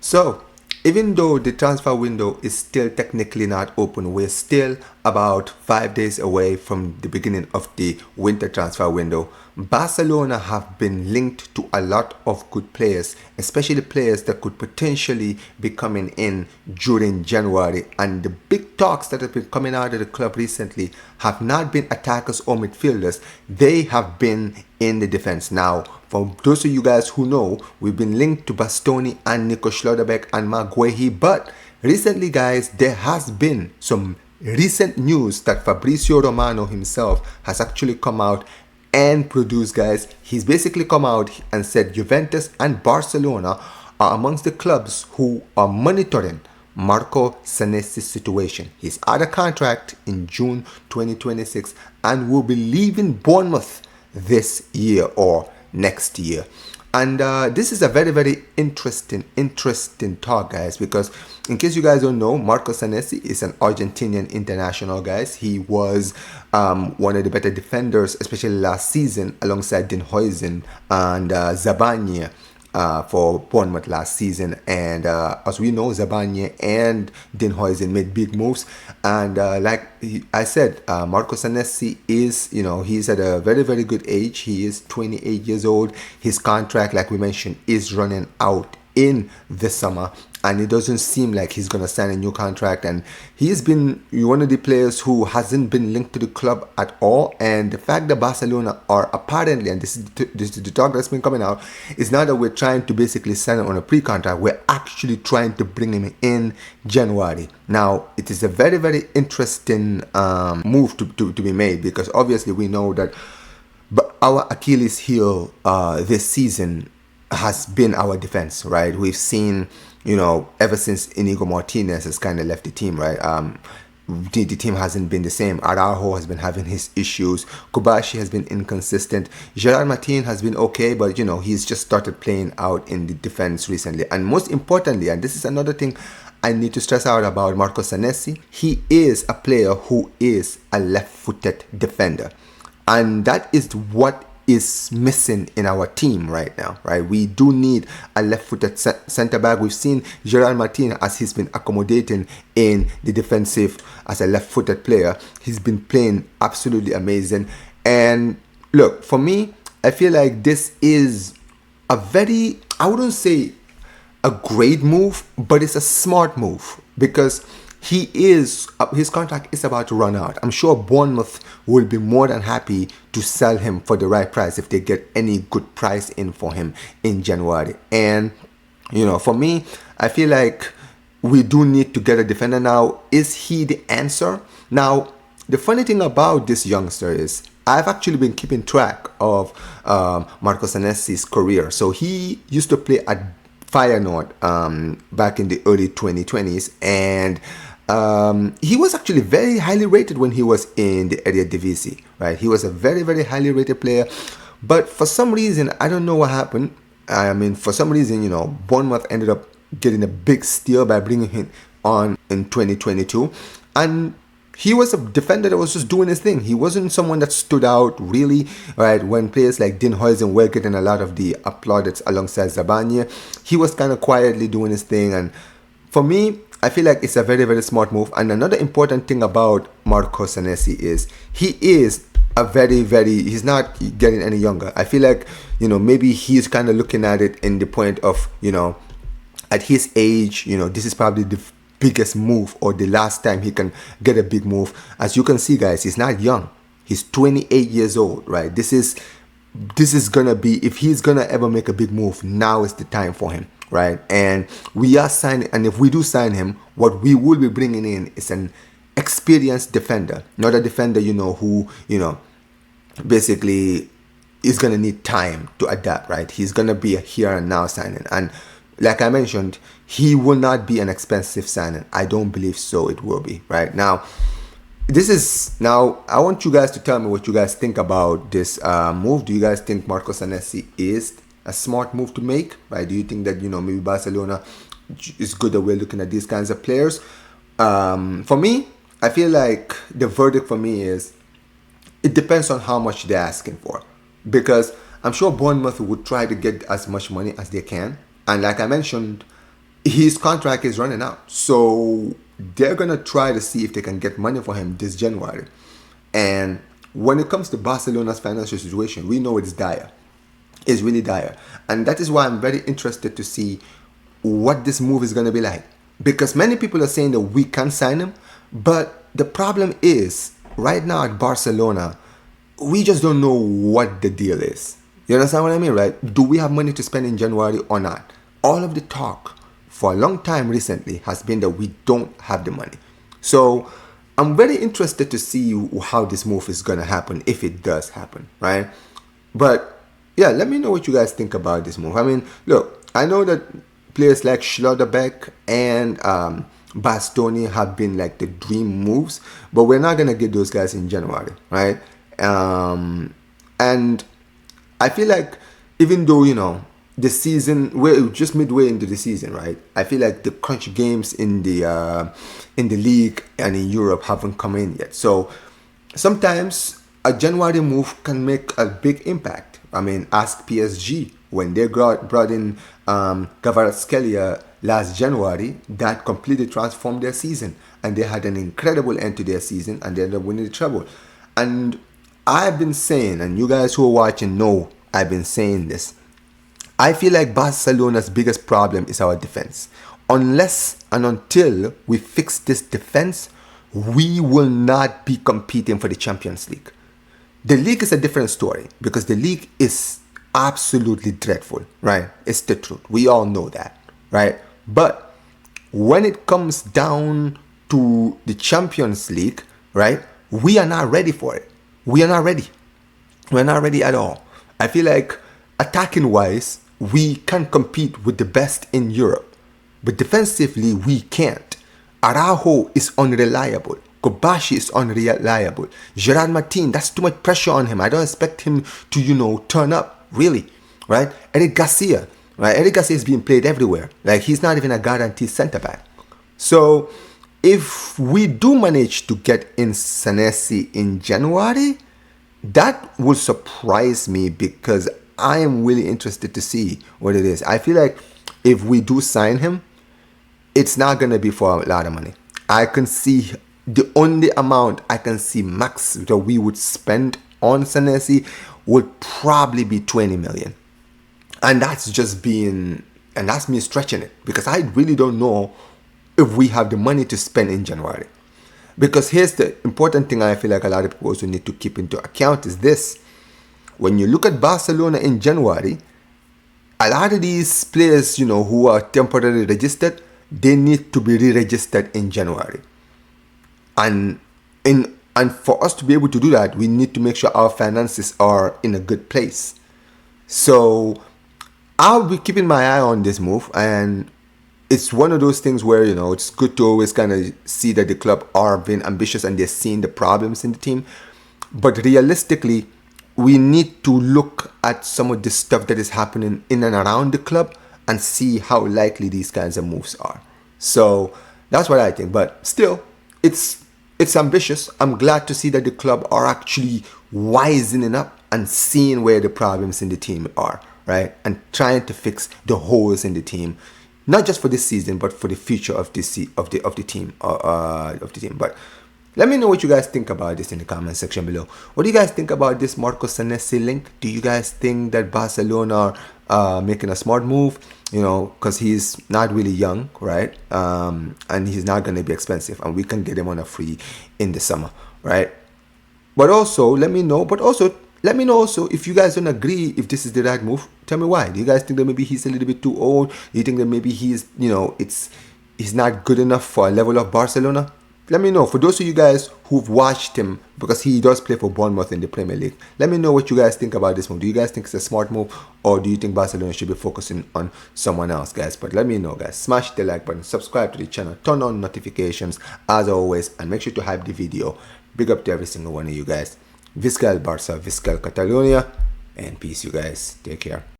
So, even though the transfer window is still technically not open, we're still about 5 days away from the beginning of the winter transfer window. Barcelona have been linked to a lot of good players, especially players that could potentially be coming in during January. And the big talks that have been coming out of the club recently have not been attackers or midfielders, they have been in the defense. Now, for those of you guys who know, we've been linked to Bastoni and Nico Schlotterbeck and Maguire, but recently, guys, there has been some recent news that Fabrizio Romano himself has actually come out and produced, guys. He's basically come out and said Juventus and Barcelona are amongst the clubs who are monitoring Marcos Senesi's situation. He's out of contract in June 2026 and will be leaving Bournemouth this year or next year. And this is a very interesting talk, guys, because in case you guys don't know, Marcos Senesi is an Argentinian international, guys. He was one of the better defenders, especially last season, alongside Dinhuizen and Zabanya for Bournemouth last season. And as we know, Zabanya and Dinhuizen made big moves. And I said, Marcos Senesi is, he's at a very good age. He is 28 years old. His contract, like we mentioned, is running out in the summer, and it doesn't seem like he's going to sign a new contract. And he's been one of the players who hasn't been linked to the club at all. And the fact that Barcelona are apparently, and this is the talk that's been coming out, is not that we're trying to basically sign him on a pre-contract. We're actually trying to bring him in January. Now, it is a very interesting move to be made, because obviously we know that our Achilles heel this season has been our defense, right? We've seen, ever since Inigo Martinez has kind of left the team, right? The team hasn't been the same. Araujo has been having his issues. Kobashi has been inconsistent. Gerard Martin has been okay, but he's just started playing out in the defense recently. And most importantly, and this is another thing I need to stress out about Marcos Senesi, he is a player who is a left-footed defender. And that is what is missing in our team right now, right? We do need a left-footed center back. We've seen Gerard Martin, as he's been accommodating in the defensive as a left-footed player. He's been playing absolutely amazing. And look, for me, I feel like this is a very, I wouldn't say a great move, but it's a smart move, because his contract is about to run out. I'm sure Bournemouth will be more than happy to sell him for the right price if they get any good price in for him in January. And for me, I feel like we do need to get a defender now. Is he the answer? Now, the funny thing about this youngster is I've actually been keeping track of Marcos Senesi's career. So he used to play at Feyenoord back in the early 2020s, and he was actually very highly rated when he was in the Eredivisie, right? He was a very highly rated player, but for some reason, I don't know what happened. I mean, for some reason, Bournemouth ended up getting a big steal by bringing him on in 2022, and he was a defender that was just doing his thing. He wasn't someone that stood out really, right? When players like Dinhuizen were getting a lot of the applaudits alongside Zabanya, he was kind of quietly doing his thing. And for me, I feel like it's a very smart move. And another important thing about Marcos Senesi is he is a he's not getting any younger. I feel like, maybe he's kind of looking at it in the point of, at his age, this is probably the biggest move or the last time he can get a big move. As you can see, guys, he's not young. He's 28 years old, right? This is gonna be, if he's gonna ever make a big move, now is the time for him, right? And we are signing, and if we do sign him, what we will be bringing in is an experienced defender, not a defender, who, basically is gonna need time to adapt, right? He's gonna be a here and now signing. And like I mentioned, he will not be an expensive signing. I don't believe so it will be, right? Now, I want you guys to tell me what you guys think about this move. Do you guys think Marcos Senesi is a smart move to make, right? Do you think that, maybe Barcelona is good that we're looking at these kinds of players? For me, I feel like the verdict for me is it depends on how much they're asking for, because I'm sure Bournemouth would try to get as much money as they can. And like I mentioned, his contract is running out. So they're going to try to see if they can get money for him this January. And when it comes to Barcelona's financial situation, we know it's dire. It's really dire. And that is why I'm very interested to see what this move is going to be like. Because many people are saying that we can sign him. But the problem is, right now at Barcelona, we just don't know what the deal is. You understand what I mean, right? Do we have money to spend in January or not? All of the talk for a long time recently has been that we don't have the money. So I'm very interested to see how this move is going to happen, if it does happen, right? But yeah, let me know what you guys think about this move. I mean, look, I know that players like Schlotterbeck and Bastoni have been like the dream moves, but we're not going to get those guys in January, right? And I feel like even though, the season, we're just midway into the season, right? I feel like the crunch games in the league and in Europe haven't come in yet. So sometimes a January move can make a big impact. I mean, ask PSG when they brought in Kvaratskhelia last January. That completely transformed their season, and they had an incredible end to their season, and they ended up winning the treble. And I've been saying, and you guys who are watching know I've been saying this, I feel like Barcelona's biggest problem is our defense. Unless and until we fix this defense, we will not be competing for the Champions League. The league is a different story because the league is absolutely dreadful, right? It's the truth. We all know that, right? But when it comes down to the Champions League, right, we are not ready for it. We are not ready. We're not ready at all. I feel like attacking wise, we can compete with the best in Europe. But defensively, we can't. Araujo is unreliable. Kobashi is unreliable. Gerard Martin, that's too much pressure on him. I don't expect him to, turn up, really, right? Eric Garcia, right? Eric Garcia is being played everywhere. Like, he's not even a guaranteed centre-back. So, if we do manage to get in Senesi in January, that will surprise me because I am really interested to see what it is. I feel like if we do sign him, it's not going to be for a lot of money. I can see the only amount I can see max that we would spend on Senesi would probably be 20 million. And that's that's me stretching it because I really don't know if we have the money to spend in January. Because here's the important thing I feel like a lot of people also need to keep into account is this. When you look at Barcelona in January, a lot of these players, who are temporarily registered, they need to be re-registered in January. And for us to be able to do that, we need to make sure our finances are in a good place. So I'll be keeping my eye on this move, and it's one of those things where, it's good to always kind of see that the club are being ambitious and they're seeing the problems in the team. But realistically, we need to look at some of the stuff that is happening in and around the club and see how likely these kinds of moves are. So that's what I think. But still, it's ambitious. I'm glad to see that the club are actually wisening up and seeing where the problems in the team are, right? And trying to fix the holes in the team. Not just for this season, but for the future of the team. But let me know what you guys think about this in the comment section below. What do you guys think about this Marcos Senesi link? Do you guys think that Barcelona are making a smart move? Because he's not really young, right? And he's not going to be expensive, and we can get him on a free in the summer, right? But also, let me know. Let me know also if you guys don't agree if this is the right move. Tell me why. Do you guys think that maybe he's a little bit too old? Do you think that maybe he's not good enough for a level of Barcelona? Let me know. For those of you guys who've watched him, because he does play for Bournemouth in the Premier League, let me know what you guys think about this move. Do you guys think it's a smart move, or do you think Barcelona should be focusing on someone else, guys? But let me know, guys. Smash the like button, subscribe to the channel, turn on notifications as always, and make sure to hype the video. Big up to every single one of you guys. Visca el Barça, Visca el Catalonia, and peace, you guys. Take care.